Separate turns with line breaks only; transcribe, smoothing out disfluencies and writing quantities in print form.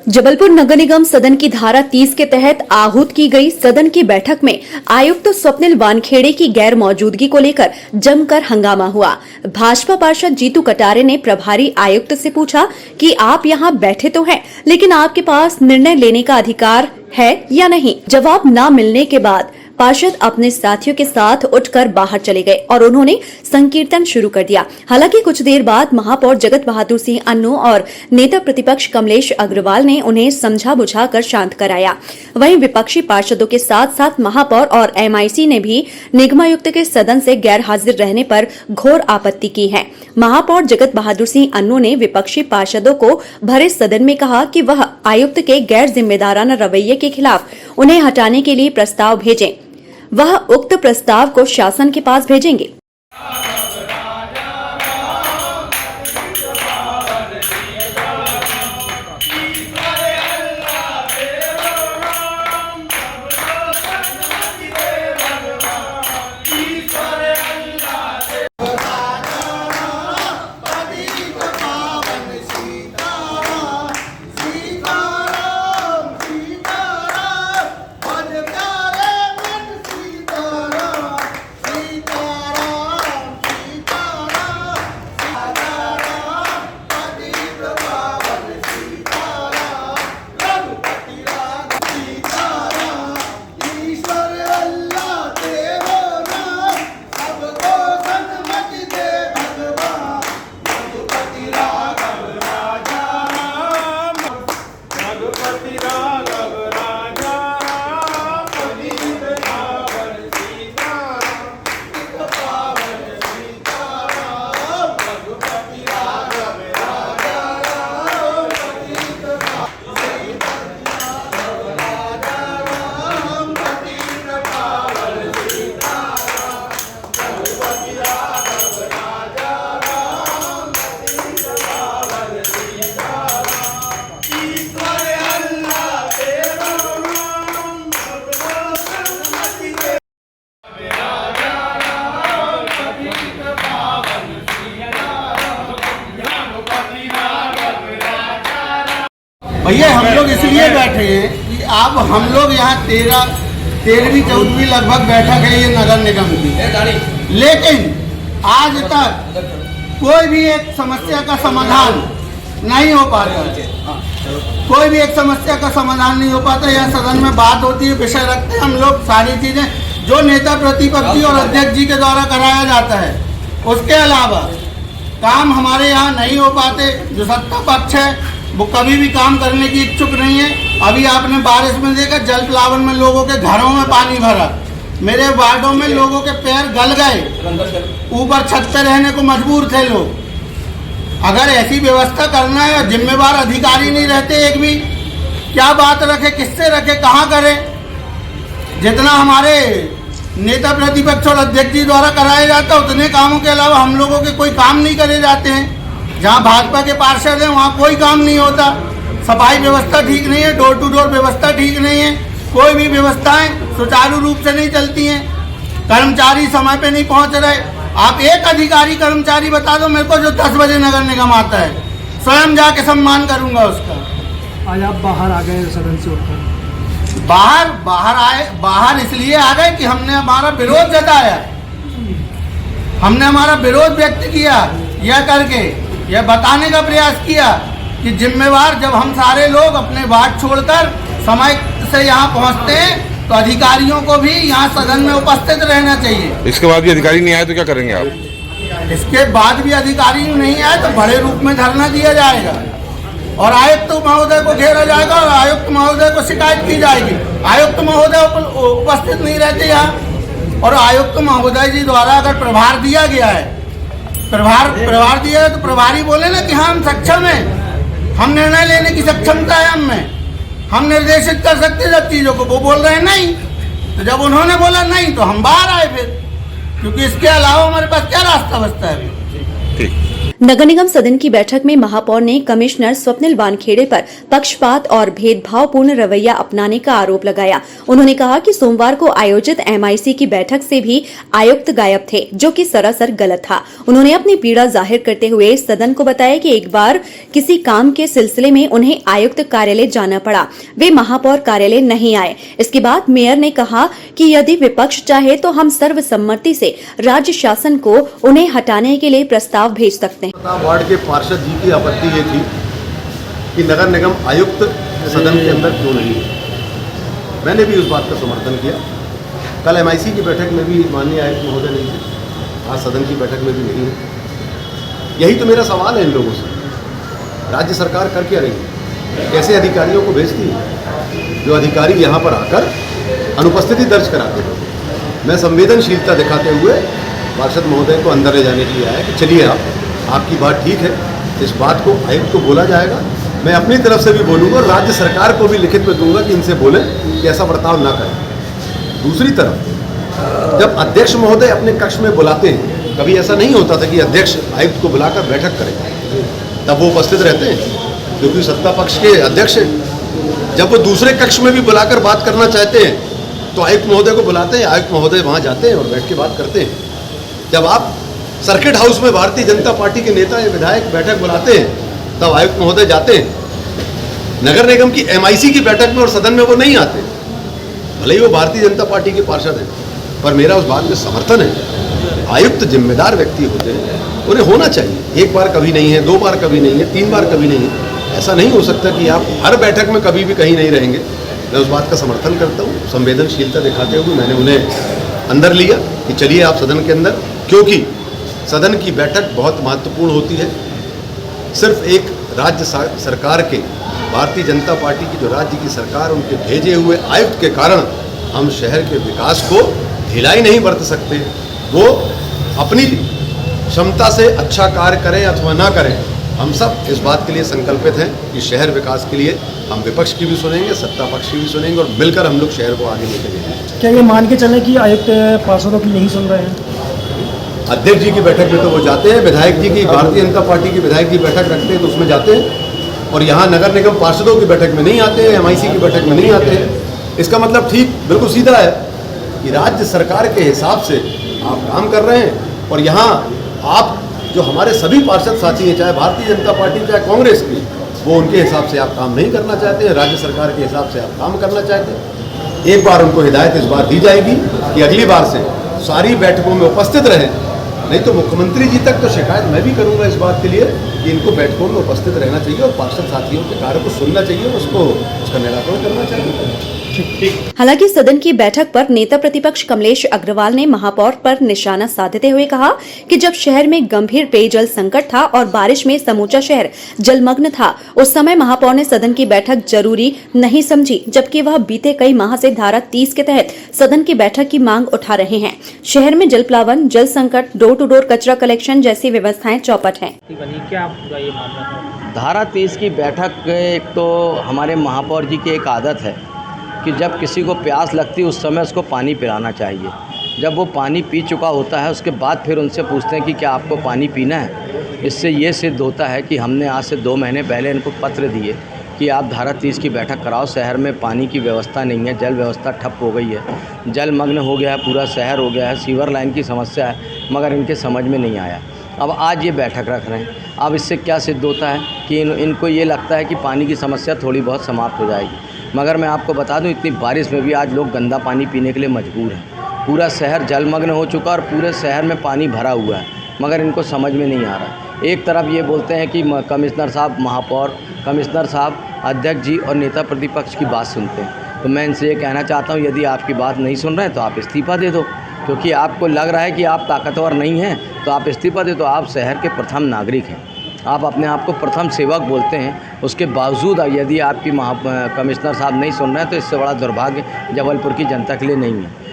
जबलपुर नगर निगम सदन की धारा 30 के तहत आहूत की गई सदन की बैठक में आयुक्त स्वप्निल वानखेड़े की गैर मौजूदगी को लेकर जमकर हंगामा हुआ। भाजपा पार्षद जीतू कटारे ने प्रभारी आयुक्त से पूछा कि आप यहां बैठे तो हैं, लेकिन आपके पास निर्णय लेने का अधिकार है या नहीं। जवाब न मिलने के बाद पार्षद अपने साथियों के साथ उठकर बाहर चले गए और उन्होंने संकीर्तन शुरू कर दिया। हालांकि कुछ देर बाद महापौर जगत बहादुर सिंह अन्नू और नेता प्रतिपक्ष कमलेश अग्रवाल ने उन्हें समझा बुझाकर शांत कराया। वहीं विपक्षी पार्षदों के साथ साथ महापौर और एमआईसी ने भी निगमायुक्त के सदन से गैर हाजिर रहने पर घोर आपत्ति की है। महापौर जगत बहादुर सिंह अन्नू ने विपक्षी पार्षदों को भरे सदन में कहा कि वह आयुक्त के गैर जिम्मेदाराना रवैये के खिलाफ उन्हें हटाने के लिए प्रस्ताव भेजें। वह उक्त प्रस्ताव को शासन के पास भेजेंगे।
भैया हम लोग इसलिए बैठे हैं कि अब हम लोग यहाँ 13वीं लगभग बैठक है ये नगर निगम की, लेकिन आज तक कोई भी एक समस्या का समाधान नहीं हो पाता। कोई भी एक समस्या का समाधान नहीं हो पाता। यहाँ सदन में बात होती है, विषय रखते हैं हम लोग, सारी चीजें जो नेता प्रतिपक्षी और अध्यक्ष जी के द्वारा कराया जाता है, उसके अलावा काम हमारे यहाँ नहीं हो पाते। जो सत्ता पक्ष है वो कभी भी काम करने की इच्छुक नहीं है। अभी आपने बारिश में देखा, जल प्लावन में लोगों के घरों में पानी भरा, मेरे वार्डों में लोगों के पैर गल गए, ऊपर छत पे रहने को मजबूर थे लोग। अगर ऐसी व्यवस्था करना है, जिम्मेवार अधिकारी नहीं रहते एक भी, क्या बात रखे, किससे रखे, कहाँ करे। जितना हमारे नेता प्रतिपक्ष और अध्यक्ष जी द्वारा कराया जाता है उतने कामों के अलावा हम लोगों के कोई काम नहीं करे जाते हैं। जहाँ भाजपा के पार्षद हैं वहाँ कोई काम नहीं होता। सफाई व्यवस्था ठीक नहीं है, डोर टू डोर व्यवस्था ठीक नहीं है, कोई भी व्यवस्थाएं सुचारू रूप से नहीं चलती हैं। कर्मचारी समय पे नहीं पहुँच रहे। आप एक अधिकारी कर्मचारी बता दो मेरे को जो 10 बजे नगर निगम आता है, स्वयं जाके सम्मान करूंगा उसका।
आज आप बाहर आ गए सदन से उठकर?
बाहर इसलिए आ गए कि हमने हमारा विरोध जताया, हमने हमारा विरोध व्यक्त किया, यह करके यह बताने का प्रयास किया कि जिम्मेवार जब हम सारे लोग अपने वार्ड छोड़कर समय से यहाँ पहुँचते हैं तो अधिकारियों को भी यहाँ सदन में उपस्थित रहना चाहिए।
इसके बाद भी अधिकारी नहीं आए तो क्या करेंगे आप?
इसके बाद भी अधिकारी नहीं आए तो बड़े रूप में धरना दिया जाएगा और आयुक्त महोदय को घेरा जाएगा और आयुक्त महोदय को शिकायत की जाएगी। आयुक्त महोदय उपस्थित नहीं रहते यहाँ, और आयुक्त महोदय जी द्वारा अगर प्रभार दिया गया है, प्रभार दिया है तो प्रभारी बोले ना कि हाँ हम सक्षम हैं, हम निर्णय लेने की सक्षमता है हम निर्देशित कर सकते हैं सब चीज़ों को। वो बोल रहे हैं नहीं, तो जब उन्होंने बोला नहीं तो हम बाहर आए फिर, क्योंकि इसके अलावा हमारे पास क्या रास्ता बचता है।
ठीक।
नगर निगम सदन की बैठक में महापौर ने कमिश्नर स्वप्निल वानखेड़े पर पक्षपात और भेदभावपूर्ण रवैया अपनाने का आरोप लगाया। उन्होंने कहा कि सोमवार को आयोजित एमआईसी की बैठक से भी आयुक्त गायब थे, जो कि सरासर गलत था। उन्होंने अपनी पीड़ा जाहिर करते हुए सदन को बताया कि एक बार किसी काम के सिलसिले में उन्हें आयुक्त कार्यालय जाना पड़ा, वे महापौर कार्यालय नहीं आए। इसके बाद मेयर ने कहा कि यदि विपक्ष चाहे तो हम सर्वसम्मति से राज्य शासन को उन्हें हटाने के लिए प्रस्ताव भेज सकते हैं।
वार्ड के पार्षद जी की आपत्ति ये थी कि नगर निगम आयुक्त सदन के अंदर क्यों नहीं है। मैंने भी उस बात का समर्थन किया। कल एमआईसी की बैठक में भी माननीय आयुक्त महोदय नहीं थे, आज सदन की बैठक में भी नहीं है। यही तो मेरा सवाल है इन लोगों से, राज्य सरकार कर क्या रही है, कैसे अधिकारियों को भेजती है जो अधिकारी यहाँ पर आकर अनुपस्थिति दर्ज कराते हैं। मैं संवेदनशीलता दिखाते हुए पार्षद महोदय को अंदर ले जाने के लिए आया कि चलिए आपकी बात ठीक है, इस बात को आयुक्त को बोला जाएगा। मैं अपनी तरफ से भी बोलूँगा और राज्य सरकार को भी लिखित में दूंगा कि इनसे बोलें कि ऐसा बर्ताव ना करें। दूसरी तरफ जब अध्यक्ष महोदय अपने कक्ष में बुलाते हैं, कभी ऐसा नहीं होता था कि अध्यक्ष आयुक्त को बुलाकर बैठक करें, तब वो उपस्थित रहते हैं क्योंकि सत्ता पक्ष के अध्यक्ष हैं। जब वो दूसरे कक्ष में भी बुलाकर बात करना चाहते हैं तो आयुक्त महोदय को बुलाते हैं, आयुक्त महोदय वहाँ जाते हैं और बैठ के बात करते हैं। जब आप सर्किट हाउस में भारतीय जनता पार्टी के नेता या विधायक बैठक बुलाते हैं तब आयुक्त महोदय जाते हैं। नगर निगम की एमआईसी की बैठक में और सदन में वो नहीं आते, भले ही वो भारतीय जनता पार्टी के पार्षद हैं, पर मेरा उस बात में समर्थन है। आयुक्त जिम्मेदार व्यक्ति होते हैं, उन्हें होना चाहिए। एक बार कभी नहीं है, 2 बार कभी नहीं है, 3 बार कभी नहीं है। ऐसा नहीं हो सकता कि आप हर बैठक में कभी भी कहीं नहीं रहेंगे। मैं उस बात का समर्थन करता हूँ। संवेदनशीलता दिखाते हुए मैंने उन्हें अंदर लिया कि चलिए आप सदन के अंदर, क्योंकि सदन की बैठक बहुत महत्वपूर्ण होती है। सिर्फ एक राज्य सरकार के, भारतीय जनता पार्टी की जो राज्य की सरकार, उनके भेजे हुए आयुक्त के कारण हम शहर के विकास को ढिलाई नहीं बरत सकते। वो अपनी क्षमता से अच्छा कार्य करें अथवा ना करें, हम सब इस बात के लिए संकल्पित हैं कि शहर विकास के लिए हम विपक्ष की भी सुनेंगे, सत्ता पक्ष की भी सुनेंगे और मिलकर हम लोग शहर को आगे लेकर जाएंगे।
क्या ये मान के चलें कि आयुक्त पार्षदों की नहीं सुन रहे हैं?
अध्यक्ष जी की बैठक में तो वो जाते हैं, विधायक जी की, भारतीय जनता पार्टी के विधायक की बैठक रखते हैं तो उसमें जाते हैं, और यहाँ नगर निगम पार्षदों की बैठक में नहीं आते हैं, एमआईसी की बैठक में नहीं आते हैं। इसका मतलब ठीक बिल्कुल सीधा है कि राज्य सरकार के हिसाब से आप काम कर रहे हैं और यहाँ आप जो हमारे सभी पार्षद साथी हैं, चाहे भारतीय जनता पार्टी चाहे कांग्रेस की, वो उनके हिसाब से आप काम नहीं करना चाहते हैं, राज्य सरकार के हिसाब से आप काम करना चाहते हैं। एक बार उनको हिदायत इस बार दी जाएगी कि अगली बार से सारी बैठकों में उपस्थित रहें, नहीं तो मुख्यमंत्री जी तक तो शिकायत मैं भी करूंगा इस बात के लिए कि इनको बैठकों में उपस्थित रहना चाहिए और पार्षद साथियों के कार्य को सुनना चाहिए, उसका निराकरण करना चाहिए।
हालांकि सदन की बैठक पर नेता प्रतिपक्ष कमलेश अग्रवाल ने महापौर पर निशाना साधते हुए कहा कि जब शहर में गंभीर पेयजल संकट था और बारिश में समूचा शहर जलमग्न था, उस समय महापौर ने सदन की बैठक जरूरी नहीं समझी, जबकि वह बीते कई माह से धारा 30 के तहत सदन की बैठक की मांग उठा रहे हैं। शहर में जल प्लावन, जल संकट, डोर टू डोर कचरा कलेक्शन जैसी व्यवस्थाएं चौपट हैं।
क्या आपका ये मामला था?
धारा 30 की बैठक, एक तो हमारे महापौर जी की एक आदत है कि जब किसी को प्यास लगती है उस समय उसको पानी पिलाना चाहिए। जब वो पानी पी चुका होता है उसके बाद फिर उनसे पूछते हैं कि क्या आपको पानी पीना है। इससे ये सिद्ध होता है कि हमने आज से 2 महीने पहले इनको पत्र दिए कि आप धारा 30 की बैठक कराओ। शहर में पानी की व्यवस्था नहीं है, जल व्यवस्था ठप हो गई है, जलमग्न हो गया है, पूरा शहर हो गया है, सीवर लाइन की समस्या है, मगर इनके समझ में नहीं आया। अब आज ये बैठक रख रहे हैं। अब इससे क्या सिद्ध होता है कि इनको ये लगता है कि पानी की समस्या थोड़ी बहुत समाप्त हो जाएगी, मगर मैं आपको बता दूं इतनी बारिश में भी आज लोग गंदा पानी पीने के लिए मजबूर हैं। पूरा शहर जलमग्न हो चुका और पूरे शहर में पानी भरा हुआ है, मगर इनको समझ में नहीं आ रहा। एक तरफ ये बोलते हैं कि कमिश्नर साहब, महापौर, कमिश्नर साहब, अध्यक्ष जी और नेता प्रतिपक्ष की बात सुनते हैं। तो मैं इनसे ये कहना चाहता हूँ, यदि आपकी बात नहीं सुन रहे हैं तो आप इस्तीफ़ा दे दो, क्योंकि आपको लग रहा है कि आप ताकतवर नहीं हैं तो आप इस्तीफ़ा दे दो। आप शहर के प्रथम नागरिक हैं, आप अपने आप को प्रथम सेवक बोलते हैं, उसके बावजूद यदि आपकी कमिश्नर साहब नहीं सुन रहे हैं तो इससे बड़ा दुर्भाग्य जबलपुर की जनता के लिए नहीं है।